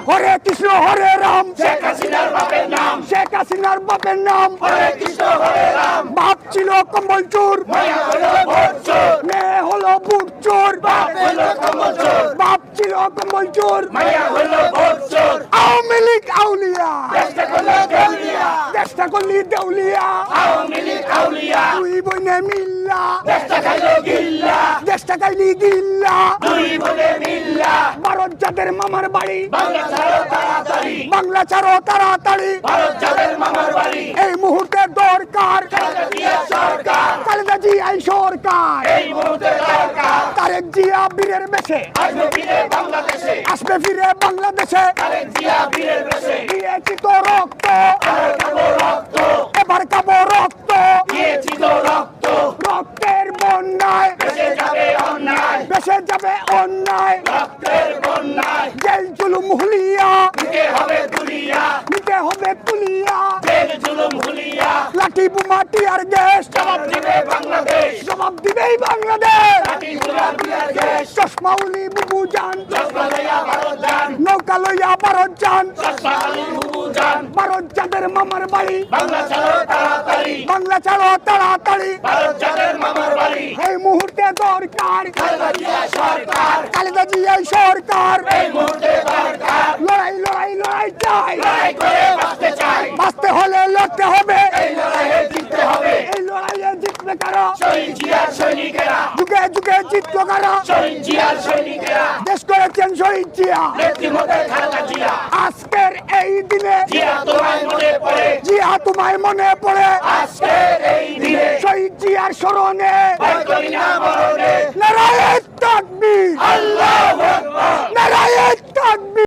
হরে কৃষ্ণ হরে রাম, শেখ হাসিনার বাপের নাম, শেখ হাসিনার বাপের নাম, হরে কৃষ্ণ হরে রাম। বাপ ছিল কম্বল চোর, মায়া হলো ভোট চোর, মেয়ে হলো বুট চোর, বাপ হলো কম্বল চোর, বাপ ছিল কম্বল চোর। মায়া হলো ভোট চোর। আওয়ামী লীগ আউলিয়া, দেশটা করলো দেউলিয়া, চেষ্টা করলি দেউলিয়া, আওয়ামী লীগ আউলিয়া, দুই বইনে মিল্লা, দেশটা খাইলো গিল্লা, দেশটা কাইলি গিল্লা। দুই বলে মিল্লা। ভারত যাদের মামার বাড়ি, বাংলা ছাড়ো তাড়াতাড়ি, বাংলা ছাড়ো তাড়াতাড়ি। ভারত যাদের মামার বাড়ি, এই মুহূর্তে দরকার খালেদা জিয়া সরকার, খালেদা জিয়া সরকার। এই মুহূর্তে দরকার। তারেক জিয়া বীরের বেশে আসবে ফিরে বাংলাদেশে, আসবে ফিরে বাংলাদেশে। খালেদা জিয়া বীরের বেশে, দিয়েছি তো রক্ত, আর খাবো রক্ত, এবার খাবো রক্ত। দিয়েছি তো রক্ত, রক্তের বন্যায় বেঁচে যাবে অন্যায়, বেসে যাবে অন্যায়। রক্তের বন্যায়, জেল জুলুম হুলিয়া, দিতে হবে দুনিয়া, নিতে হবে তুলিয়া। জেল জুলুম হুলিয়া, লাঠি বোমা টিয়ার গ্যাস জবাব দিবে বাংলাদেশ, জবাব দিবেই বাংলাদেশ। লাঠি সোনার বিয়ার দেশ, চশমা উলি বুবু যান, চশমা লইয়া ভারত যান, নৌকা লইয়া ভারত যান। চশমা আলী বুবু যান, ভারত যাদের মামার বাড়ি, বাংলা ছাড়ো তাড়াতাড়ি, বাংলা ছাড়ো তাড়াতাড়ি। ভারত যাদের মামার বাড়ি, এই মুহূর্তে দরকার খালেদা জিয়া সরকার, খালেদা জিয়া সরকার। এই মুহূর্তে দরকার। লড়াই লড়াই লড়াই চাই, লড়াই করে বাঁচতে চাই, বাঁচতে হলে লড়তে হবে। এই লড়াইয়ে জিততে হবে। এই লড়াইয়ে জিতবে কারা, শহীদ জিয়ার সৈনিকেরা, যুগে যুগে জিতলো কারা। শহীদ জিয়ার সৈনিকেরা, দেশ করেছেন শহীদ জিয়া। নেত্রীমতে খালেদা জিয়া, আজকের এই দিনে জিয়া তোমায় মনে পড়ে, জিয়া তোমায় মনে পড়ে। আজকের এই দিনে শহীদ জিয়ার স্মরণে ভয় করি না মরণে। নারায়ে তাকবীর, আল্লাহু আকবার। নারায়ে তাকবীর।